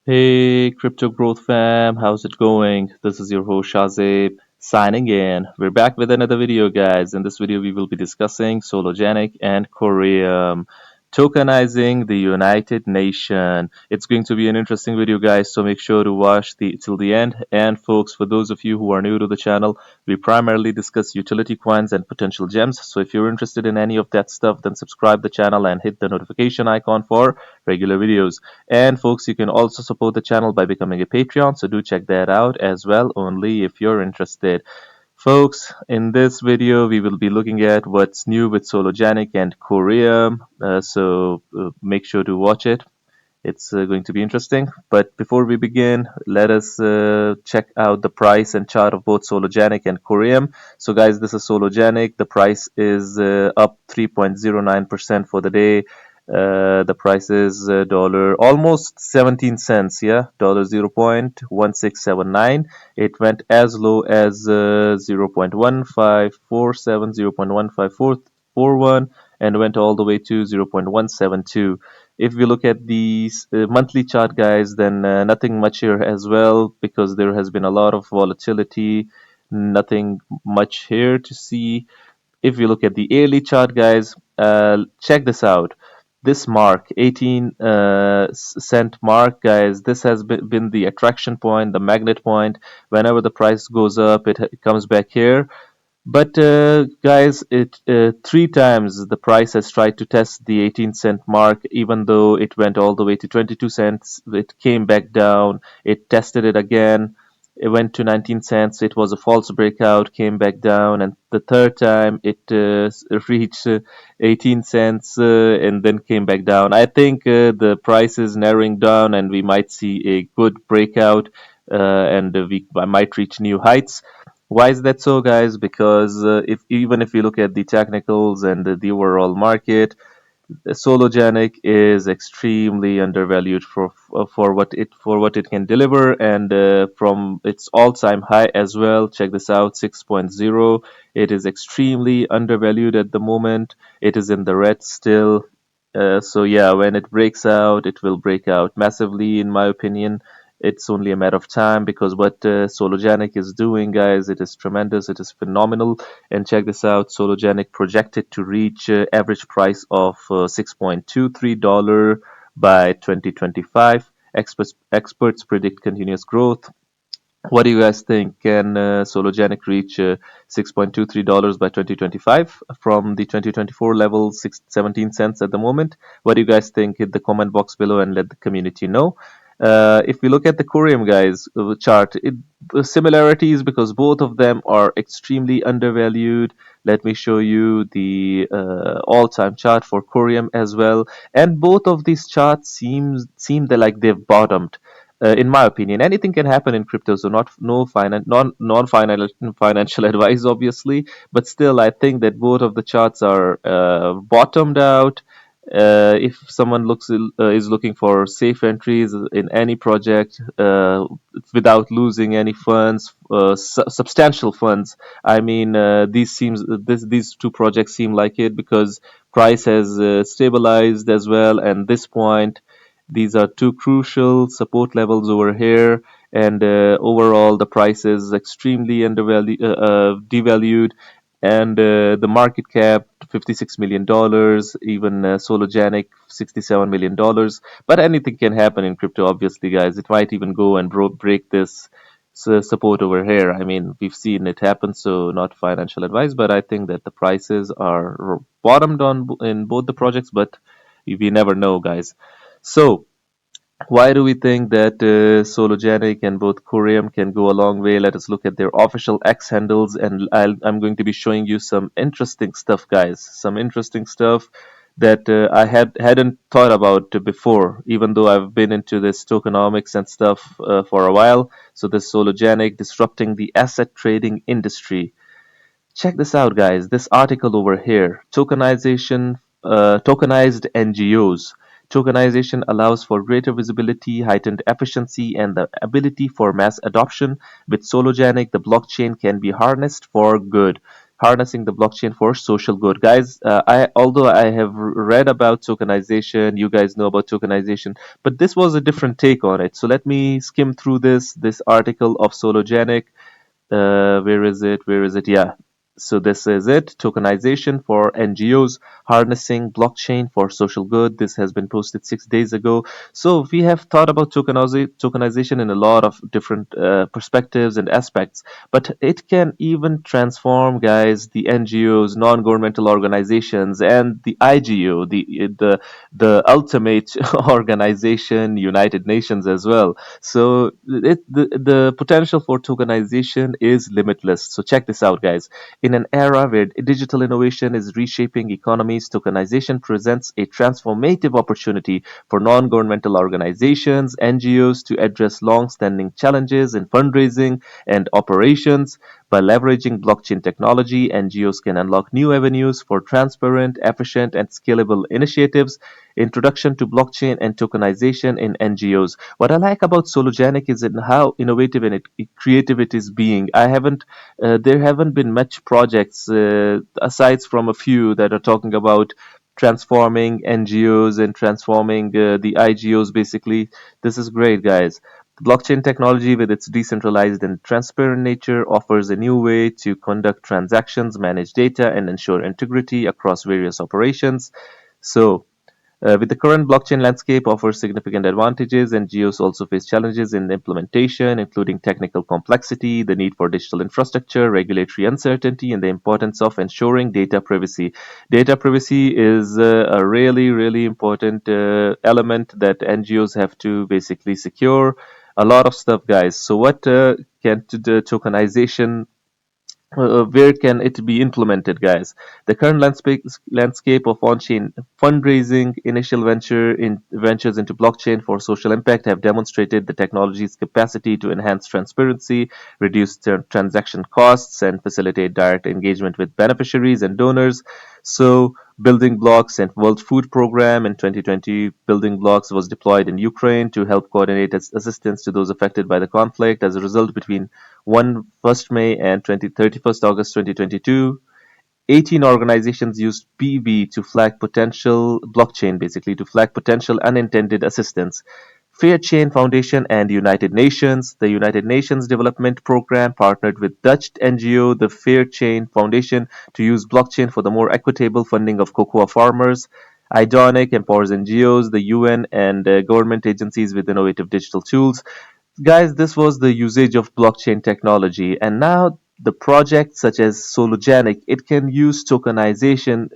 Hey, Crypto Growth Fam, how's it going? This is your host Shazib signing in. We're back with another video, guys. In this video, we will be discussing Sologenic and COREUM, tokenizing the United Nation. It's going to be an interesting video, guys, so make sure to watch till the end. And folks, for those of you who are new to the channel, we primarily discuss utility coins and potential gems. So if you're interested in any of that stuff, then subscribe the channel and hit the notification icon for regular videos. And folks, you can also support the channel by becoming a Patreon, so do check that out as well, only if you're interested. Folks, in this video, we will be looking at what's new with Sologenic and COREUM, so make sure to watch it. It's going to be interesting. But before we begin, let us check out the price and chart of both Sologenic and COREUM. So guys, this is Sologenic. The price is up 3.09% for the day. The price is dollar almost 17 cents, yeah, dollar 0.1679. It went as low as 0.1547, 0.15441, and went all the way to 0.172. If we look at the monthly chart, guys, then nothing much here as well, because there has been a lot of volatility. Nothing much here to see. If you look at the yearly chart, guys, check this out. This mark, 18 cent mark, guys, this has been the attraction point, the magnet point. Whenever the price goes up, it comes back here. But guys, it three times the price has tried to test the 18-cent mark, even though it went all the way to 22 cents. It came back down. It tested it again. It went to 19 cents. It was a false breakout, came back down, and the third time it reached 18 cents and then came back down. I think the price is narrowing down, and we might see a good breakout, and we might reach new heights. Why is that so, guys? Because if even if you look at the technicals and the overall market, Sologenic is extremely undervalued for what it can deliver, and from its all-time high as well. Check this out, 6.0. It is extremely undervalued at the moment. It is in the red still. So yeah, when it breaks out, it will break out massively, in my opinion. It's only a matter of time, because what Sologenic is doing, guys, it is tremendous. It is phenomenal. And check this out, Sologenic projected to reach average price of $6.23 by 2025. Experts predict continuous growth. What do you guys think? Can Sologenic reach $6.23 by 2025 from the 2024 level, 17 cents at the moment? What do you guys think? Hit the comment box below and let the community know. If we look at the COREUM, guys, chart, the similarities, because both of them are extremely undervalued. Let me show you the all-time chart for COREUM as well. And both of these charts seem that like they've bottomed. In my opinion, anything can happen in crypto, so not no finan non financial advice, obviously, but still, I think that both of the charts are bottomed out. If someone is looking for safe entries in any project without losing any funds, substantial funds, I mean, these two projects seem like it, because price has stabilized as well, and this point, these are two crucial support levels over here, and overall the price is extremely devalued, and the market cap $56 million, even Sologenic $67 million. But anything can happen in crypto, obviously, guys. It might even go and break this support over here. I mean, we've seen it happen, so not financial advice, but I think that the prices are bottomed on in both the projects, but we never know, guys. So why do we think that Sologenic and both COREUM can go a long way? Let us look at their official X handles, and I'm going to be showing you some interesting stuff, guys. Some interesting stuff that I hadn't thought about before, even though I've been into this tokenomics and stuff for a while. So this Sologenic disrupting the asset trading industry. Check this out, guys. This article over here, tokenized NGOs. Tokenization allows for greater visibility, heightened efficiency, and the ability for mass adoption. With Sologenic, the blockchain can be harnessed for good. harnessing the blockchain for social good. Guys, although I have read about tokenization, you guys know about tokenization, but this was a different take on it. So let me skim through this article of Sologenic. Where is it? Where is it? Yeah. So this is it. Tokenization for NGOs, harnessing blockchain for social good. This has been posted 6 days ago. So we have thought about tokenization in a lot of different perspectives and aspects, but it can even transform, guys, the NGOs, non-governmental organizations, and the IGO, the ultimate organization, United Nations as well. So the potential for tokenization is limitless. So check this out, guys. In an era where digital innovation is reshaping economies, tokenization presents a transformative opportunity for non-governmental organizations, NGOs, to address long-standing challenges in fundraising and operations. By leveraging blockchain technology, NGOs can unlock new avenues for transparent, efficient, and scalable initiatives. Introduction to blockchain and tokenization in NGOs. What I like about Sologenic is in how innovative and creative it is being. There haven't been much projects aside from a few that are talking about transforming NGOs and transforming the IGOs. Basically, this is great, guys. The blockchain technology, with its decentralized and transparent nature, offers a new way to conduct transactions, manage data, and ensure integrity across various operations. So, with the current blockchain landscape offers significant advantages, NGOs also face challenges in implementation, including technical complexity, the need for digital infrastructure, regulatory uncertainty, and the importance of ensuring data privacy. Data privacy is a really, really important element that NGOs have to basically secure. A lot of stuff, guys. So, what can the tokenization where can it be implemented, guys? The current landscape of on-chain fundraising, initial ventures into blockchain for social impact have demonstrated the technology's capacity to enhance transparency, reduce transaction costs, and facilitate direct engagement with beneficiaries and donors. So, Building Blocks and World Food Program in 2020, Building Blocks was deployed in Ukraine to help coordinate assistance to those affected by the conflict. As a result, between 1st May and 31st August 2022, 18 organizations used BB to flag potential blockchain, basically to flag potential unintended assistance. Fairchain Foundation and United Nations. The United Nations Development Programme partnered with Dutch NGO, the Fairchain Foundation, to use blockchain for the more equitable funding of cocoa farmers. Idonic empowers NGOs, the UN, and government agencies with innovative digital tools. Guys, this was the usage of blockchain technology, and now the projects such as Sologenic, it can use tokenization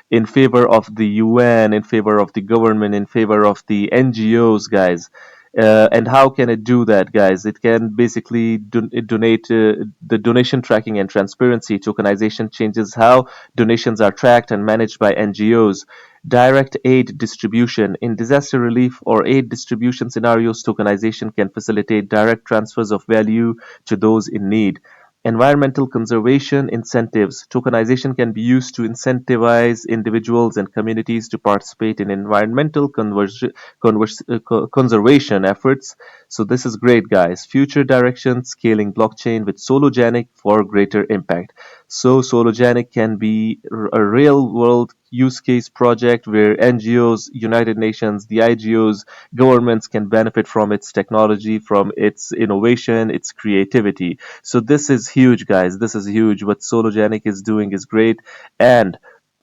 in favor of the UN, in favor of the government, in favor of the NGOs, guys. And how can it do that, guys? It can basically donate the donation tracking and transparency. Tokenization changes how donations are tracked and managed by NGOs. Direct aid distribution. In disaster relief or aid distribution scenarios, tokenization can facilitate direct transfers of value to those in need. Environmental conservation incentives. Tokenization can be used to incentivize individuals and communities to participate in environmental conservation efforts. So, this is great, guys. Future direction scaling blockchain with Sologenic for greater impact. So, Sologenic can be a real world use case project where NGOs, United Nations, the IGOs, governments can benefit from its technology, from its innovation, its creativity. So this is huge, guys. This is huge. What Sologenic is doing is great. And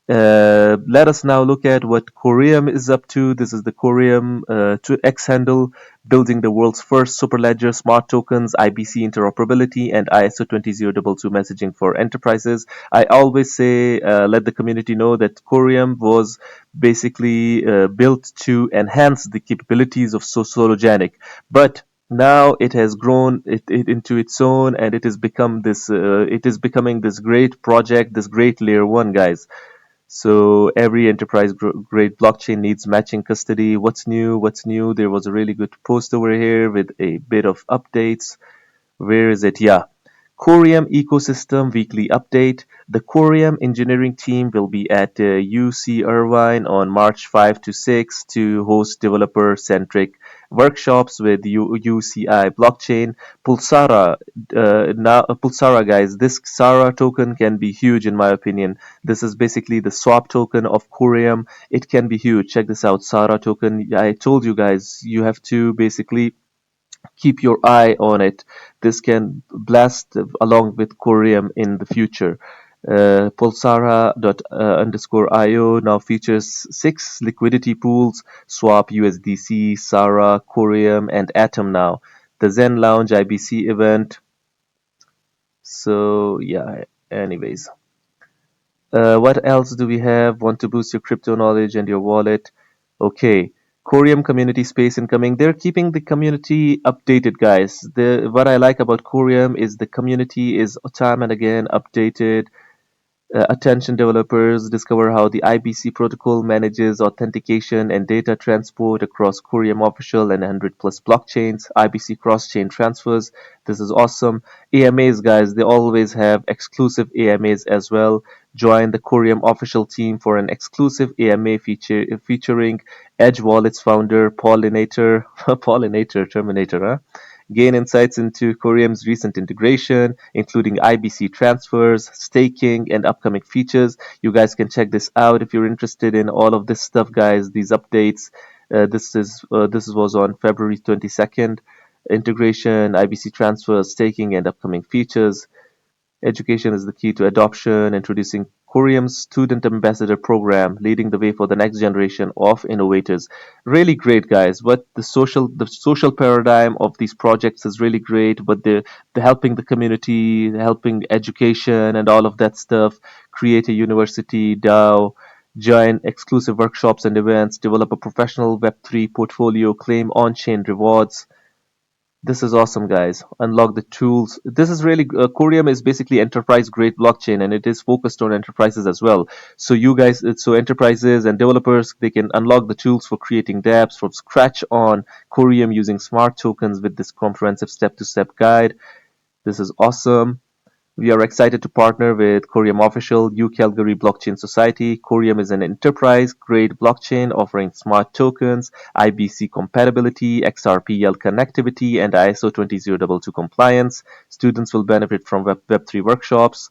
let us now look at what COREUM is up to. This is the COREUM to X handle, building the world's first superledger, smart tokens, IBC interoperability, and ISO 20022 messaging for enterprises. I always say, let the community know that COREUM was basically built to enhance the capabilities of Sologenic, but now it has grown into its own, and it has become this. It is becoming this great project, this great layer one, guys. So every enterprise grade blockchain needs matching custody. What's new? What's new? There was a really good post over here with a bit of updates. Where is it? Yeah. COREUM ecosystem weekly update. The COREUM engineering team will be at UC Irvine on March 5 to 6 to host developer centric workshops with UCI blockchain. Pulsara guys, this Xara token can be huge in my opinion. This is basically the swap token of COREUM. It can be huge. Check this out, Xara token. I told you guys, you have to basically keep your eye on it. This can blast along with COREUM in the future. Pulsara._io now features 6 liquidity pools: Swap, USDC, Sara, COREUM, and Atom now. The Zen Lounge IBC event. So, yeah, anyways. What else do we have? Want to boost your crypto knowledge and your wallet? Okay. COREUM community space incoming. They're keeping the community updated, guys. What I like about COREUM is the community is time and again updated. Attention developers discover how the IBC protocol manages authentication and data transport across COREUM official and 100 plus blockchains, IBC cross-chain transfers. This is awesome. AMAs, guys, they always have exclusive AMAs as well. Join the COREUM official team for an exclusive AMA featuring Edge Wallets founder Pollinator, Pollinator Terminator, huh? Gain insights into COREUM's recent integration, including IBC transfers, staking, and upcoming features. You guys can check this out if you're interested in all of this stuff, guys. These updates. This was on February 22nd. Integration, IBC transfers, staking, and upcoming features. Education is the key to adoption, introducing COREUM's Student Ambassador Program, leading the way for the next generation of innovators. Really great, guys. But the social paradigm of these projects is really great. But the helping the community, helping education, and all of that stuff. Create a university DAO. Join exclusive workshops and events. Develop a professional Web3 portfolio. Claim on-chain rewards. This is awesome, guys. Unlock the tools. This is really COREUM is basically enterprise grade blockchain, and it is focused on enterprises as well. So you guys, so enterprises and developers, they can unlock the tools for creating dApps from scratch on COREUM using smart tokens with this comprehensive step-to-step guide. This is awesome. We are excited to partner with COREUM Official, U Calgary Blockchain Society. COREUM is an enterprise-grade blockchain offering smart tokens, IBC compatibility, XRPL connectivity, and ISO 20022 compliance. Students will benefit from Web3 workshops.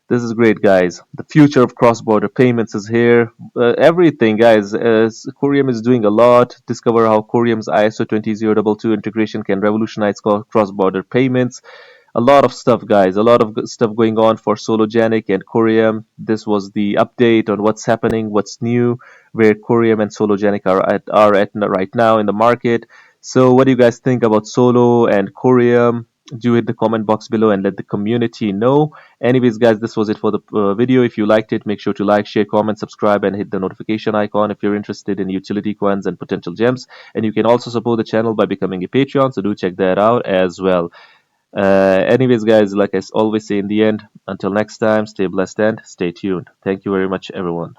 This is great, guys. The future of cross-border payments is here. Everything, guys. COREUM is doing a lot. Discover how COREUM's ISO 20022 integration can revolutionize cross-border payments. A lot of stuff, guys. A lot of good stuff going on for Sologenic and COREUM. This was the update on what's happening, what's new, where COREUM and Sologenic are at right now in the market. So, what do you guys think about Solo and COREUM? Do hit the comment box below and let the community know. Anyways, guys, this was it for the video. If you liked it, make sure to like, share, comment, subscribe, and hit the notification icon if you're interested in utility coins and potential gems. And you can also support the channel by becoming a Patreon, so do check that out as well. Anyways, guys, like I always say in the end, until next time, stay blessed and stay tuned. Thank you very much, everyone.